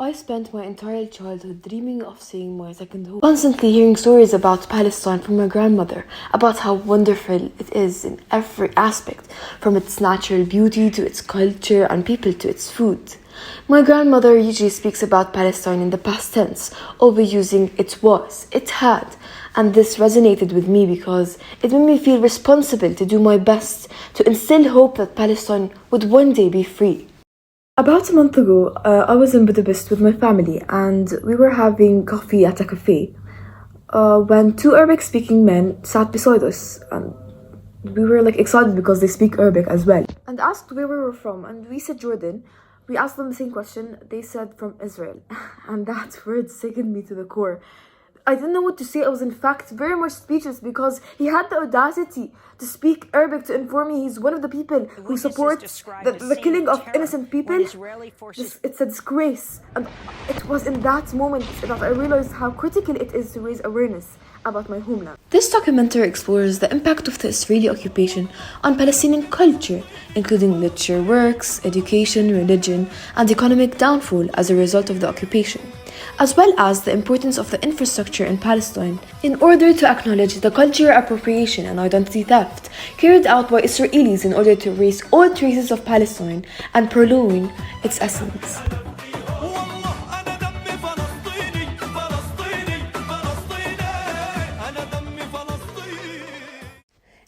I spent my entire childhood dreaming of seeing my second home, constantly hearing stories about Palestine from my grandmother, about how wonderful it is in every aspect, from its natural beauty to its culture and people to its food. My grandmother usually speaks about Palestine in the past tense, always using it was, it had, and this resonated with me because it made me feel responsible to do my best to instill hope that Palestine would one day be free. About a month ago, I was in Budapest with my family and we were having coffee at a cafe when two Arabic speaking men sat beside us, and we were excited because they speak Arabic as well, and asked where we were from, and we said Jordan. We asked them the same question. They said from Israel and that word sickened me to the core. I didn't know what to say. I was in fact very much speechless because he had the audacity to speak Arabic to inform me he's one of the people who support the killing of innocent people. It's a disgrace. And it was in that moment that I realized how critical it is to raise awareness about my homeland. This documentary explores the impact of the Israeli occupation on Palestinian culture, including literature works, education, religion, and economic downfall as a result of the occupation, as well as the importance of the infrastructure in Palestine in order to acknowledge the cultural appropriation and identity theft carried out by Israelis in order to erase all traces of Palestine and prolong its essence.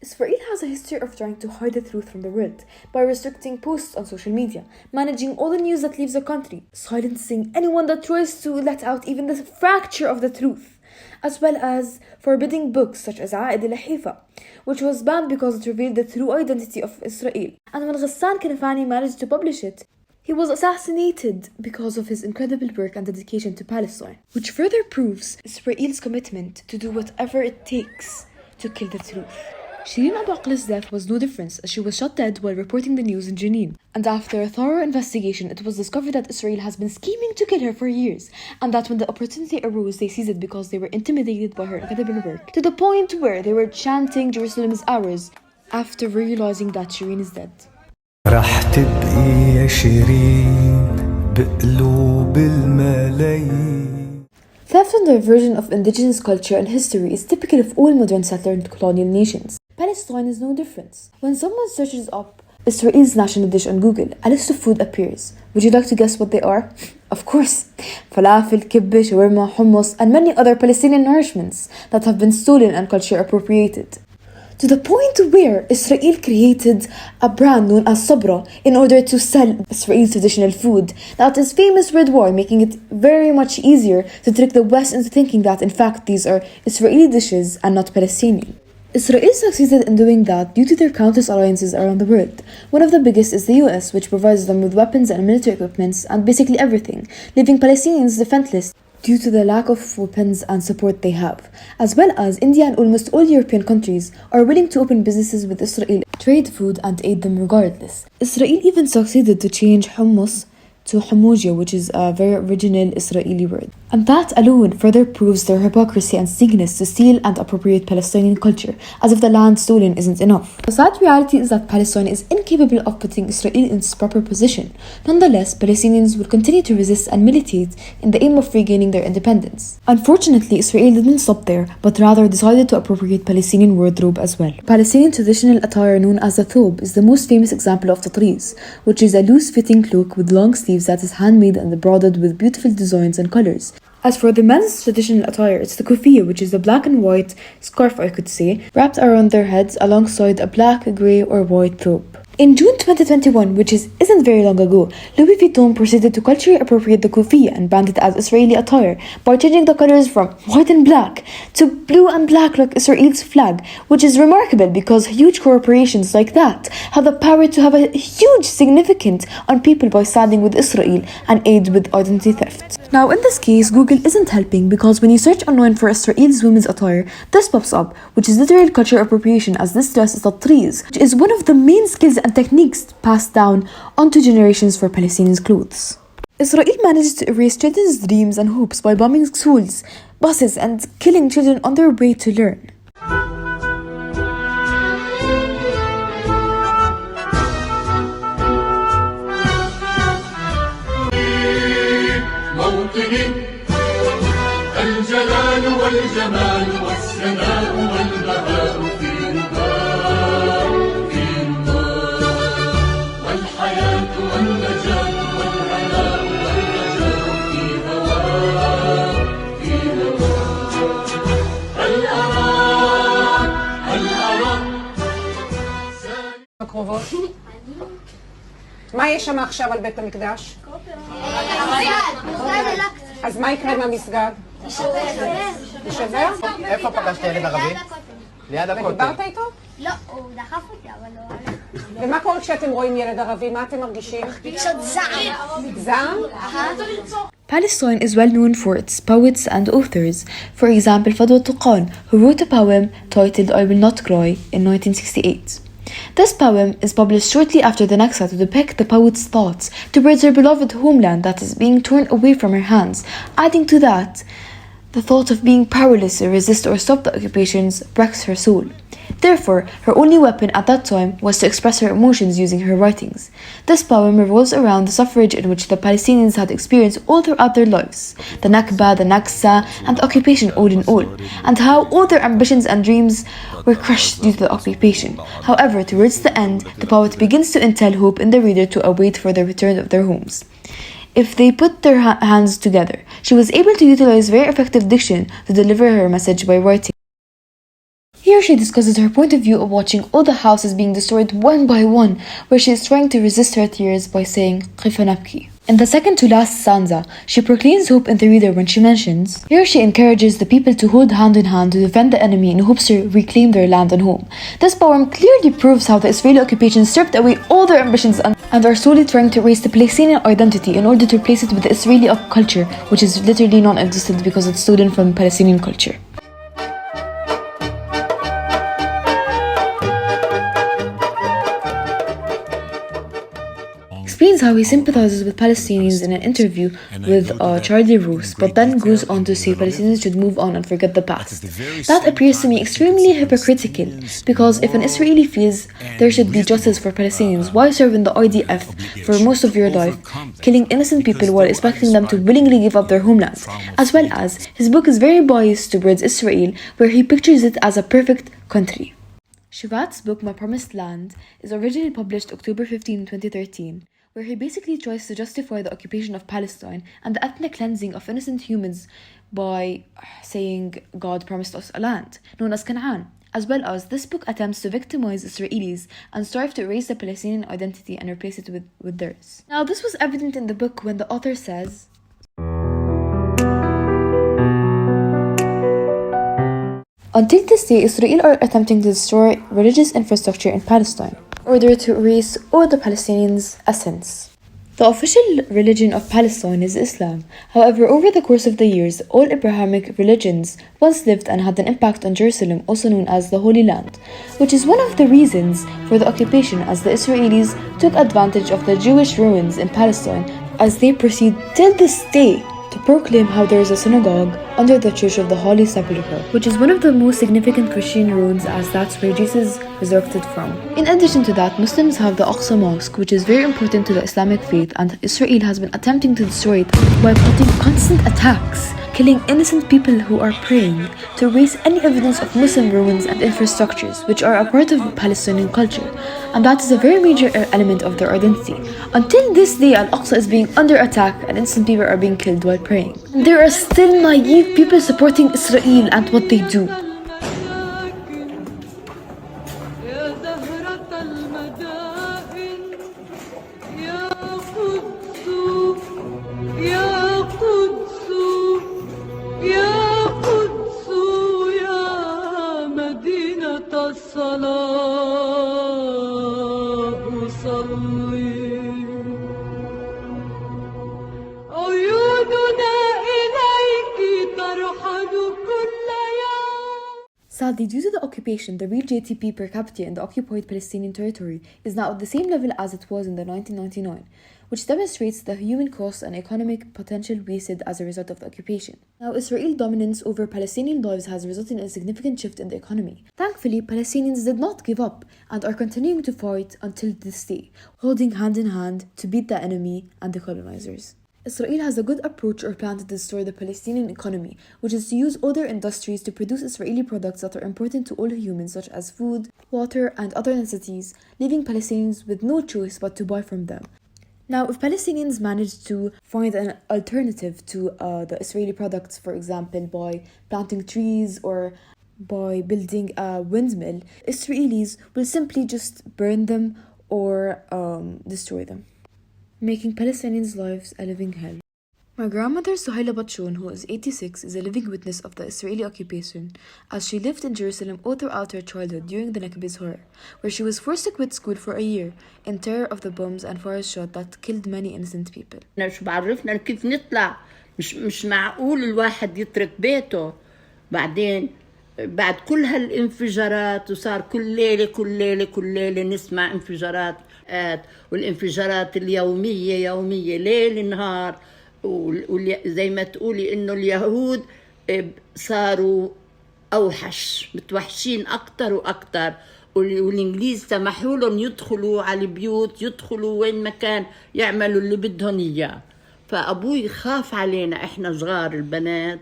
Israel has a history of trying to hide the truth from the world by restricting posts on social media, managing all the news that leaves the country, silencing anyone that tries to let out even the fracture of the truth, as well as forbidding books such as Aed al-Hifa, which was banned because it revealed the true identity of Israel. And when Ghassan Kanafani managed to publish it, he was assassinated because of his incredible work and dedication to Palestine, which further proves Israel's commitment to do whatever it takes to kill the truth. Shireen Abu Akleh's death was no different, as she was shot dead while reporting the news in Jenin. And after a thorough investigation, it was discovered that Israel has been scheming to kill her for years, and that when the opportunity arose, they seized it because they were intimidated by her incredible work, to the point where they were chanting Jerusalem is ours after realizing that Shireen is dead. راح تبقي يا شيرين بقلوب الملايين. Theft and diversion of indigenous culture and history is typical of all modern settler and colonial nations. Palestine is no different. When someone searches up Israel's national dish on Google, a list of food appears. Would you like to guess what they are? Of course, falafel, kibbeh, shawarma, hummus, and many other Palestinian nourishments that have been stolen and culture appropriated. To the point where Israel created a brand known as Sabra in order to sell Israel's traditional food that is famous worldwide, making it very much easier to trick the West into thinking that in fact these are Israeli dishes and not Palestinian. Israel succeeded in doing that due to their countless alliances around the world. One of the biggest is the US, which provides them with weapons and military equipment and basically everything, leaving Palestinians defenseless due to the lack of weapons and support they have, as well as India and almost all European countries are willing to open businesses with Israel, trade food and aid them regardless. Israel even succeeded to change hummus to Hamoujia, which is a very original Israeli word. And that alone further proves their hypocrisy and sneakiness to steal and appropriate Palestinian culture, as if the land stolen isn't enough. The sad reality is that Palestine is incapable of putting Israel in its proper position. Nonetheless, Palestinians will continue to resist and militate in the aim of regaining their independence. Unfortunately, Israel didn't stop there, but rather decided to appropriate Palestinian wardrobe as well. Palestinian traditional attire known as the thobe is the most famous example of tatriz, which is a loose-fitting cloak with long sleeves that is handmade and embroidered with beautiful designs and colors. As for the men's traditional attire, it's the kufiya, which is a black and white scarf, I could say, wrapped around their heads alongside a black, grey or white thobe. In June 2021, which isn't very long ago, Louis Vuitton proceeded to culturally appropriate the kufiya and banned it as Israeli attire by changing the colors from white and black to blue and black like Israel's flag, which is remarkable because huge corporations like that have the power to have a huge significance on people by standing with Israel and aid with identity theft. Now in this case, Google isn't helping because when you search online for Israel's women's attire, this pops up, which is literal cultural appropriation, as this dress is tatriz, which is one of the main skills and techniques passed down onto generations for Palestinians' clothes. Israel managed to erase children's dreams and hopes by bombing schools, buses, and killing children on their way to learn. الموطن الجلال والجمال والسناء والبهاء في رضاه في رضاه والحياة والنجاة والهناء والرجاء في هواه في هواه هل أراك הקרובות? מה יש שם עכשיו על בית המקדש? אז מה יקרה עם המסגד? יישבר? איפה פגשת ילד ערבי? ליד הכותל. דיברת איתו? לא, הוא דחף אותי, אבל לא הלך. ומה קורה כשאתם רואים ילד ערבי? מה אתם מרגישים? פשוט זעם. זעם? Palestine is well known for its poets and authors. For example, Fadwa Tuqan, who wrote a poem titled I Will Not Cry in 1968. This poem is published shortly after the Naksa to depict the poet's thoughts towards her beloved homeland that is being torn away from her hands. Adding to that, the thought of being powerless to resist or stop the occupations breaks her soul. Therefore, her only weapon at that time was to express her emotions using her writings. This poem revolves around the suffrage in which the Palestinians had experienced all throughout their lives, the Nakba, the Naksa, and the occupation all in all, and how all their ambitions and dreams were crushed due to the occupation. However, towards the end, the poet begins to instill hope in the reader to await for the return of their homes. If they put their hands together, she was able to utilize very effective diction to deliver her message by writing. Here she discusses her point of view of watching all the houses being destroyed one by one, where she is trying to resist her tears by saying "Kaifa nabki." In the second to last stanza, she proclaims hope in the reader when she mentions, here she encourages the people to hold hand in hand to defend the enemy in hopes to reclaim their land and home. This poem clearly proves how the Israeli occupation stripped away all their ambitions and are slowly trying to erase the Palestinian identity in order to replace it with the Israeli culture, which is literally non-existent because it's stolen from Palestinian culture. Explains how he sympathizes with Palestinians in an interview with Charlie Roos, but then goes on to say Palestinians should move on and forget the past. That appears to me extremely hypocritical, because if an Israeli feels there should be justice for Palestinians, why serve in the IDF for most of your life, killing innocent people while expecting them to willingly give up their homeland? As well as, his book is very biased towards Israel, where he pictures it as a perfect country. Shivat's book My Promised Land is originally published October 15, 2013, where he basically tries to justify the occupation of Palestine and the ethnic cleansing of innocent humans by saying God promised us a land, known as Canaan. As well as, this book attempts to victimize Israelis and strive to erase the Palestinian identity and replace it with theirs. Now, this was evident in the book when the author says, until this day, Israel are attempting to destroy religious infrastructure in Palestine in order to erase all the Palestinians' essence. The official religion of Palestine is Islam. However, over the course of the years, all Abrahamic religions once lived and had an impact on Jerusalem, also known as the Holy Land, which is one of the reasons for the occupation, as the Israelis took advantage of the Jewish ruins in Palestine as they proceed till this day to proclaim how there is a synagogue under the Church of the Holy Sepulchre, which is one of the most significant Christian ruins, as that's where Jesus resurrected from. In addition to that, Muslims have the Aqsa Mosque, which is very important to the Islamic faith, and Israel has been attempting to destroy it by plotting constant attacks, killing innocent people who are praying, to erase any evidence of Muslim ruins and infrastructures, which are a part of Palestinian culture, and that is a very major element of their identity. Until this day, Al-Aqsa is being under attack and innocent people are being killed while praying. And there are still naive people supporting Israel and what they do. Sadly, due to the occupation, the real GDP per capita in the occupied Palestinian territory is now at the same level as it was in the 1999, which demonstrates the human cost and economic potential wasted as a result of the occupation. Now, Israeli dominance over Palestinian lives has resulted in a significant shift in the economy. Thankfully, Palestinians did not give up and are continuing to fight until this day, holding hand in hand to beat the enemy and the colonizers. Israel has a good approach or plan to destroy the Palestinian economy, which is to use all their industries to produce Israeli products that are important to all humans, such as food, water, and other necessities, leaving Palestinians with no choice but to buy from them. Now, if Palestinians manage to find an alternative to the Israeli products, for example, by planting trees or by building a windmill, Israelis will simply just burn them or destroy them, making Palestinians' lives a living hell. My grandmother Suhaila Batshon, who is 86, is a living witness of the Israeli occupation, as she lived in Jerusalem all throughout her childhood during the Nakba's horror, where she was forced to quit school for a year in terror of the bombs and fire shot that killed many innocent people. شو بعرفنا كيف نطلع؟ مش معقول الواحد يترك بيته. بعدين بعد كل هالانفجارات، وصار كل ليلة نسمع انفجارات، والانفجارات اليومية يومية ليل نهار. وزي ما تقولي إنه اليهود صاروا أوحش، متوحشين أكتر وأكتر، والإنجليز سمحوا لهم يدخلوا على البيوت، يدخلوا وين ما كان يعملوا اللي بدهم إياه. فأبوي خاف علينا إحنا صغار البنات،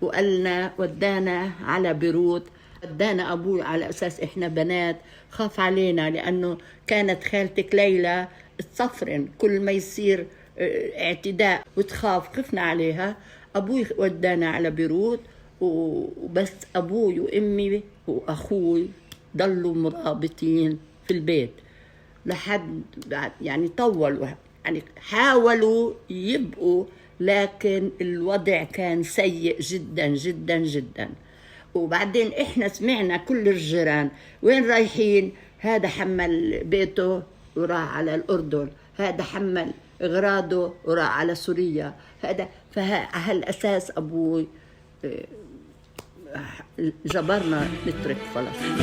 وقالنا ودانا على بيروت. ودانا أبوي على أساس إحنا بنات، خاف علينا لأنه كانت خالتك ليلى تصفرن كل ما يصير اعتداء وتخاف، خفنا عليها. أبوي ودانا على بيروت، وبس أبوي وأمي وأخوي ضلوا مرابطين في البيت لحد يعني طولوا، يعني حاولوا يبقوا، لكن الوضع كان سيء جدا جدا جدا. وبعدين إحنا سمعنا كل الجيران وين رايحين، هذا حمل بيته وراح على الأردن، هذا حمل اغراضه وراح على سوريا، هذا. فهالاساس ابوي جبرنا نترك فلسطين.